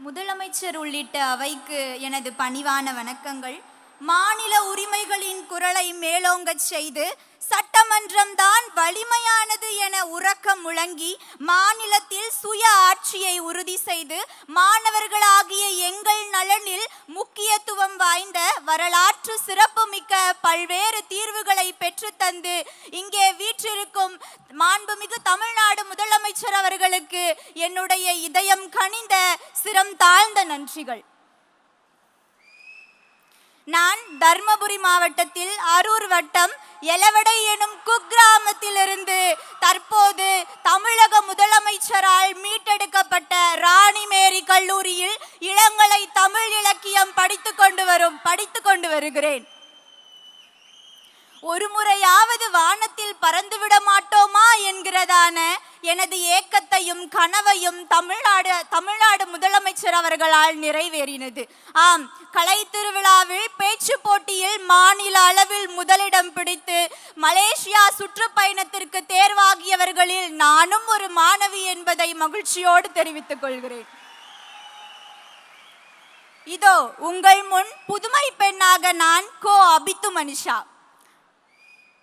முதலமைச்சர் உள்ளிட்ட அவைக்கு எனது பணிவான வணக்கங்கள். மாநில உரிமைகளின் குரலை மேலோங்கச் செய்து சட்டமன்றம் தான் வலிமையானது என உறக்க முழங்கி மாநிலத்தில் சுய ஆட்சியை உறுதி செய்து மாணவர்களாகிய எங்கள் நலனில் முக்கியத்துவம் வாய்ந்த வரலாற்று சிறப்புமிக்க பல்வேறு தீர்வுகளை பெற்றுத்தந்து இங்கே வீற்றிருக்கும் மாண்புமிகு தமிழ்நாடு முதலமைச்சர் அவர்களுக்கு என்னுடைய இதயம் கனிந்த சிரம் தாழ்ந்த நன்றிகள். நான் தர்மபுரி மாவட்டத்தில் அரூர் வட்டம் எலவடை எனும் குக்கிராமத்திலிருந்து தற்போது தமிழக முதலமைச்சரால் மீட்டெடுக்கப்பட்ட ராணி மேரி கல்லூரியில் இளங்கலை தமிழ் இலக்கியம் படித்துக் கொண்டு வருகிறேன். ஒரு முறையாவது வானத்தில் பறந்துவிட மாட்டோமா என்கிறதான எனது ஏக்கத்தையும் கனவையும் தமிழ்நாடு முதலமைச்சர் அவர்களால் நிறைவேறினது. ஆம், கலை திருவிழாவில் பேச்சு போட்டியில் மாநில அளவில் முதலிடம் பிடித்து மலேசியா சுற்றுப்பயணத்திற்கு தேர்வாகியவர்களில் நானும் ஒரு மாணவி என்பதை மகிழ்ச்சியோடு தெரிவித்துக் கொள்கிறேன். இதோ உங்கள் முன் புதுமை பெண்ணாக நான் அபித்து மனிஷா.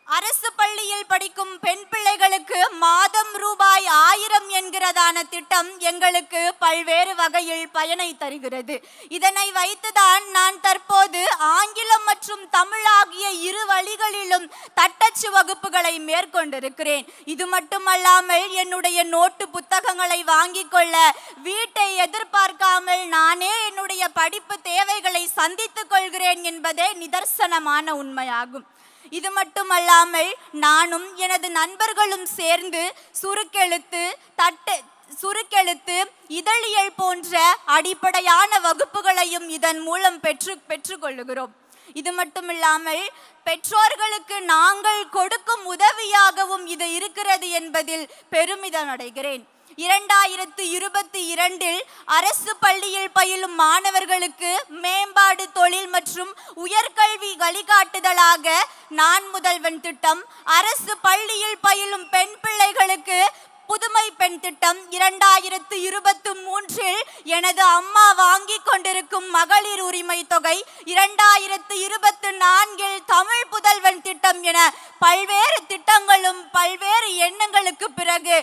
அரசு பள்ளியில் படிக்கும் பெண் பிள்ளைகளுக்கு மாதம் ரூபாய் 1000 என்கிறதான திட்டம் எங்களுக்கு பல்வேறு வகையில் பயனை தருகிறது. இதனை வைத்துதான் நான் தற்போது ஆங்கிலம் மற்றும் தமிழ் ஆகிய இரு வழிகளிலும் தட்டச்சு வகுப்புகளை மேற்கொண்டிருக்கிறேன். இது மட்டுமல்லாமல் என்னுடைய நோட்டு புத்தகங்களை வாங்கிக் கொள்ள வீட்டை எதிர்பார்க்காமல் நானே என்னுடைய படிப்பு தேவைகளை சந்தித்துக் கொள்கிறேன் என்பதே நிதர்சனமான உண்மையாகும். இது மட்டுமல்லாமல் நானும் எனது நண்பர்களும் சேர்ந்து சுருக்கெழுத்து இதழியல் போன்ற அடிப்படையான வகுப்புகளையும் இதன் மூலம் பெற்றுக்கொள்ளுகிறோம். இது மட்டுமில்லாமல் பெற்றோர்களுக்கு நாங்கள் கொடுக்கும் உதவியாகவும் இது இருக்கிறது என்பதில் பெருமிதம் அடைகிறேன். 2022 அரசு பள்ளியில் பயிலும் மாணவர்களுக்கு மேம்பாடு தொழில் மற்றும் உயர்கல்வி வழிகாட்டுதலாக நான் முதல்வன் திட்டம், அரசு பள்ளியில் பயிலும் பெண் பிள்ளைகளுக்கு புதுமை பெண் திட்டம், 2023 எனது அம்மா வாங்கி கொண்டிருக்கும் மகளிர் உரிமை தொகை, 2024 தமிழ் புதல்வன் திட்டம் என பல்வேறு திட்டங்களும் பல்வேறு எண்ணங்களுக்கு பிறகு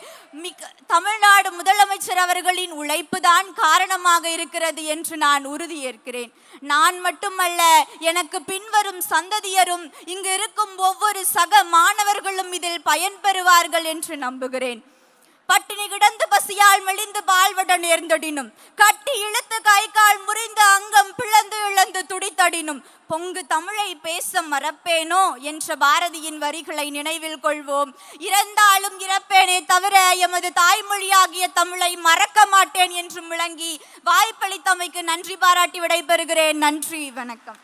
தமிழ்நாடு முதலமைச்சர் அவர்களின் உழைப்பு தான் காரணமாக இருக்கிறது என்று நான் உறுதியேற்கிறேன். நான் மட்டுமல்ல, எனக்கு பின்வரும் சந்ததியரும் இங்கு இருக்கும் ஒவ்வொரு சக மாணவர்களும் இதில் பயன்பெறுவார்கள் என்று நம்புகிறேன். பட்டினி கிடந்து பசியால் மெலிந்து பால்வட நேர்ந்தடினும் கட்டி இழுத்து கை கால் முறிந்து அங்கம் பிளந்து இழந்து துடித்தடினும் பொங்கு தமிழை பேச மறப்பேனோ என்ற பாரதியின் வரிகளை நினைவில் கொள்வோம். இறந்தாலும் இறப்பேனே தவிர எமது தாய்மொழியாகிய தமிழை மறக்க மாட்டேன் என்று முழங்கி வாய்ப்பளித்தமைக்கு நன்றி பாராட்டி விடைபெறுகிறேன். நன்றி, வணக்கம்.